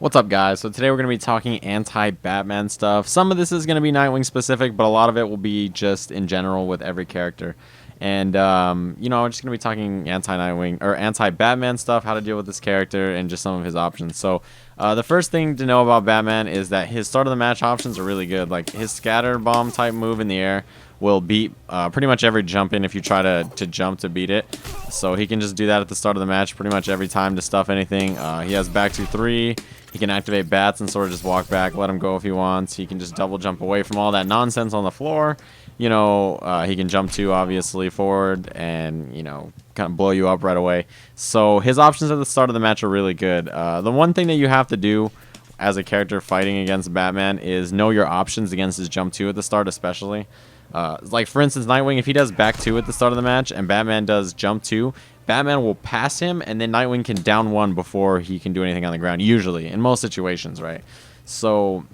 What's up, guys? So today we're going to be talking anti-Batman stuff. Some of this is going to be Nightwing specific, but a lot of it will be just in general with every character. And, we're just going to be talking anti-Nightwing or anti-Batman stuff, how to deal with this character, and just some of his options. So the first thing to know about Batman is that his start of the match options are really good. Like his scatter bomb type move in the air will beat pretty much every jump in if you try to jump to beat it. So he can just do that at the start of the match pretty much every time to stuff anything. He has back 2-3. He can activate bats and sort of just walk back, let him go if he wants. He can just double jump away from all that nonsense on the floor. He can jump 2 obviously forward and, kind of blow you up right away. So his options at the start of the match are really good. The one thing that you have to do as a character fighting against Batman is know your options against his jump 2 at the start especially. Like for instance, Nightwing, if he does back 2 at the start of the match and Batman does jump 2, Batman will pass him and then Nightwing can down 1 before he can do anything on the ground, usually, in most situations, right? So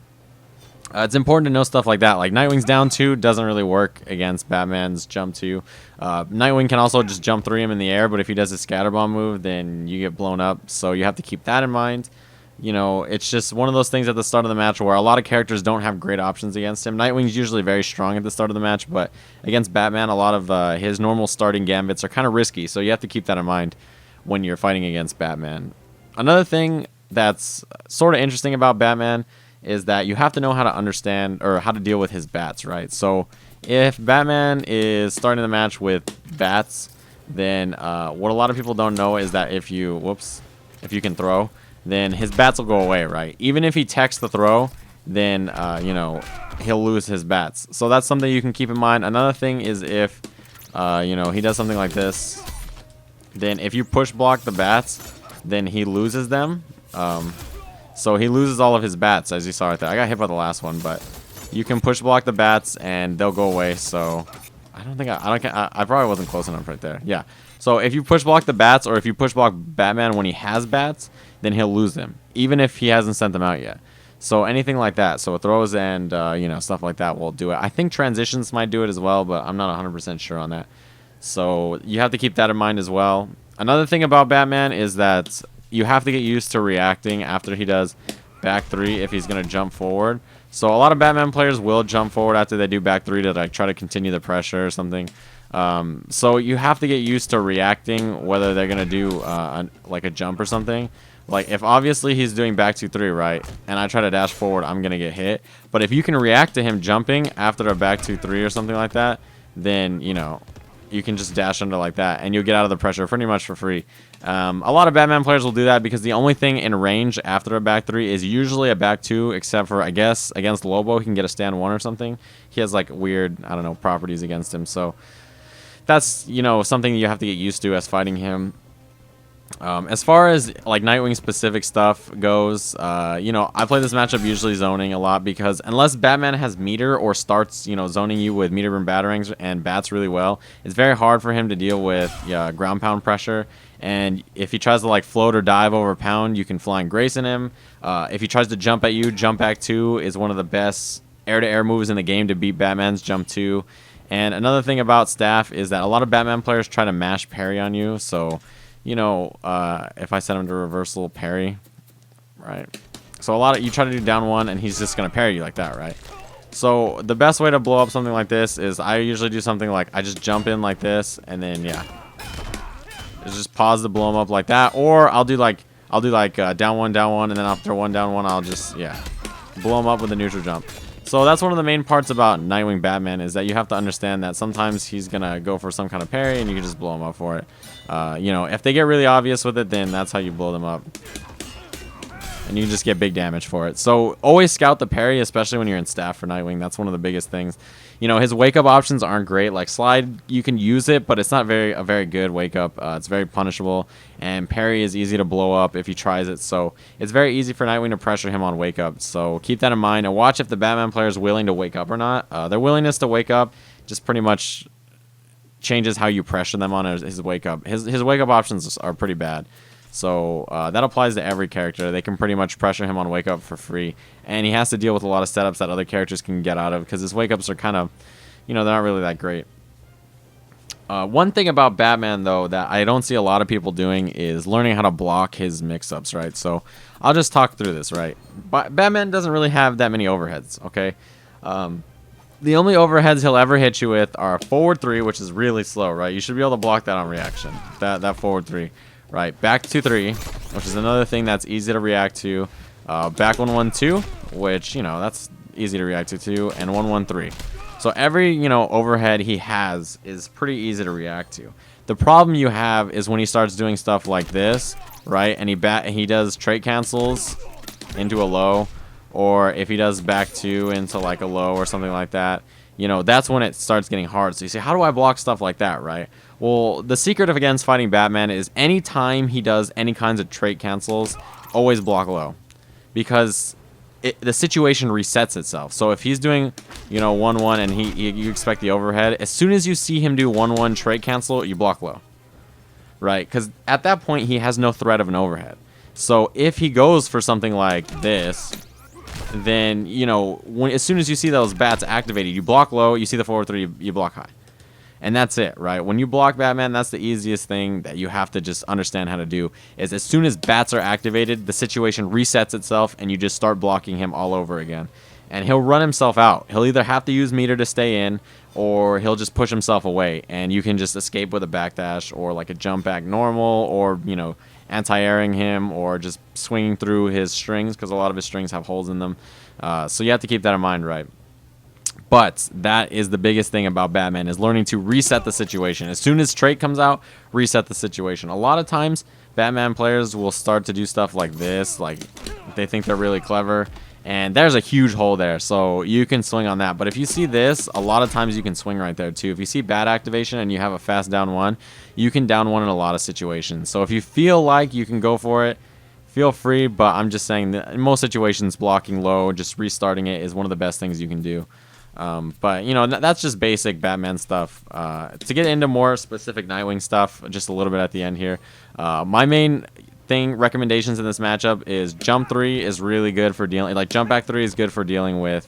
it's important to know stuff like that. Like Nightwing's down 2 doesn't really work against Batman's jump 2. Nightwing can also just jump 3 him in the air, but if he does his scatter bomb move, then you get blown up. So you have to keep that in mind. It's just one of those things at the start of the match where a lot of characters don't have great options against him. Nightwing's usually very strong at the start of the match, but against Batman, a lot of his normal starting gambits are kind of risky, so you have to keep that in mind when you're fighting against Batman. Another thing that's sort of interesting about Batman is that you have to know how to understand or how to deal with his bats, right? So if Batman is starting the match with bats, then what a lot of people don't know is that if you can throw, then his bats will go away, right? Even if he techs the throw, then, he'll lose his bats. So that's something you can keep in mind. Another thing is if, he does something like this, then if you push block the bats, then he loses them. So he loses all of his bats, as you saw right there. I got hit by the last one, but you can push block the bats and they'll go away. So I probably wasn't close enough right there. Yeah. So if you push block the bats or if you push block Batman when he has bats, then he'll lose them, even if he hasn't sent them out yet. So anything like that. So throws and, stuff like that will do it. I think transitions might do it as well, but I'm not 100% sure on that. So you have to keep that in mind as well. Another thing about Batman is that you have to get used to reacting after he does back 3 if he's going to jump forward. So a lot of Batman players will jump forward after they do back 3 to try to continue the pressure or something. So you have to get used to reacting whether they're going to do like a jump or something. Like if obviously he's doing back 2-3, right, and I try to dash forward, I'm going to get hit. But if you can react to him jumping after a back 2-3 or something like that, then, you can just dash under like that and you'll get out of the pressure pretty much for free. A lot of Batman players will do that because the only thing in range after a back 3 is usually a back 2, except for, I guess, against Lobo, he can get a stand 1 or something. He has like weird, properties against him. So that's, something you have to get used to as fighting him. As far as like Nightwing specific stuff goes, I play this matchup usually zoning a lot because unless Batman has meter or starts, zoning you with meter and batarangs and bats really well, it's very hard for him to deal with ground pound pressure. And if he tries to like float or dive over pound, you can flying grace in him. If he tries to jump at you, jump back 2 is one of the best air-to-air moves in the game to beat Batman's jump 2. And another thing about staff is that a lot of Batman players try to mash parry on you. So if I set him to reversal parry, right? So you try to do down 1 and he's just going to parry you like that, right? So the best way to blow up something like this is I usually do something like I just jump in like this and then, just pause to blow him up like that. Or I'll do like down 1, and then after 1 down 1, I'll just, blow him up with a neutral jump. So that's one of the main parts about Nightwing Batman is that you have to understand that sometimes he's going to go for some kind of parry and you can just blow him up for it. If they get really obvious with it, then that's how you blow them up. And you just get big damage for it. So always scout the parry, especially when you're in staff for Nightwing. That's one of the biggest things. His wake-up options aren't great. Like slide, you can use it, but it's not a very good wake-up. It's very punishable. And parry is easy to blow up if he tries it. So it's very easy for Nightwing to pressure him on wake-up. So keep that in mind. And watch if the Batman player is willing to wake up or not. Their willingness to wake up just pretty much changes how you pressure them on his wake-up. His wake-up options are pretty bad. So that applies to every character. They can pretty much pressure him on wake up for free. And he has to deal with a lot of setups that other characters can get out of because his wake ups are kind of, they're not really that great. One thing about Batman, though, that I don't see a lot of people doing is learning how to block his mix-ups, right? So I'll just talk through this, right? Batman doesn't really have that many overheads, okay? The only overheads he'll ever hit you with are forward 3, which is really slow, right? You should be able to block that on reaction, that forward 3, right? Back 2-3, which is another thing that's easy to react to. Back 1-1-2, which, you know, that's easy to react to too, and 1-1-3. So every, you know, overhead he has is pretty easy to react to. The problem you have is when he starts doing stuff like this, right? And he does trait cancels into a low, or if he does back 2 into like a low or something like that, you know, that's when it starts getting hard. So you say, how do I block stuff like that, right? Well, the secret of against fighting Batman is anytime he does any kinds of trait cancels, always block low, because the situation resets itself. So if he's doing, you know, 1-1 and you expect the overhead, as soon as you see him do 1-1 trait cancel, you block low, right? Because at that point he has no threat of an overhead. So if he goes for something like this, then, you know, as soon as you see those bats activated, you block low, you see the forward 3, you block high. And that's it, right? When you block Batman, that's the easiest thing that you have to just understand how to do, is as soon as bats are activated, the situation resets itself and you just start blocking him all over again. And he'll run himself out. He'll either have to use meter to stay in, or he'll just push himself away, and you can just escape with a backdash or like a jump back normal, or, you know, anti-airing him, or just swinging through his strings, because a lot of his strings have holes in them. So you have to keep that in mind, right? But that is the biggest thing about Batman, is learning to reset the situation. As soon as trait comes out, reset the situation. A lot of times, Batman players will start to do stuff like this, like they think they're really clever, and there's a huge hole there, so you can swing on that. But if you see this, a lot of times you can swing right there too. If you see bat activation and you have a fast down 1, you can down 1 in a lot of situations. So if you feel like you can go for it, feel free, but I'm just saying that in most situations, blocking low, just restarting it is one of the best things you can do. But, you know, that's just basic Batman stuff. To get into more specific Nightwing stuff, just a little bit at the end here, my main recommendations in this matchup is jump 3 is really good for dealing, like jump back 3 is good for dealing with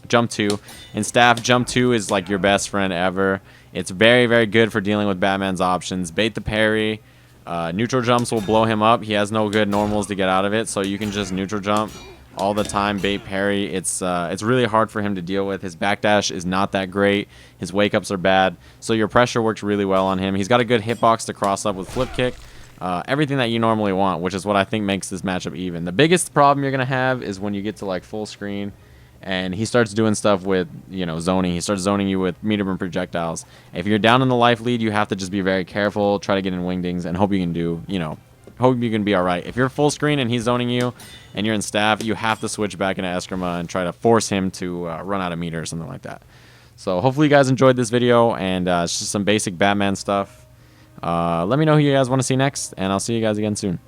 jump 2. In staff, jump 2 is like your best friend ever. It's very, very good for dealing with Batman's options. Bait the parry. Neutral jumps will blow him up. He has no good normals to get out of it, so you can just neutral jump all the time, bait parry. It's really hard for him to deal with. His backdash is not that great. His wake ups are bad. So your pressure works really well on him. He's got a good hitbox to cross up with flip kick. Everything that you normally want, which is what I think makes this matchup even. The biggest problem you're gonna have is when you get to like full screen and he starts doing stuff with, you know, zoning. He starts zoning you with meter burn projectiles. If you're down in the life lead, you have to just be very careful, try to get in wingdings, and hope you can do, you know, hope you can be all right. If you're full screen and he's zoning you and you're in staff, you have to switch back into Eskrima and try to force him to run out of meter or something like that. So hopefully you guys enjoyed this video, and it's just some basic Batman stuff. Let me know who you guys want to see next, and I'll see you guys again soon.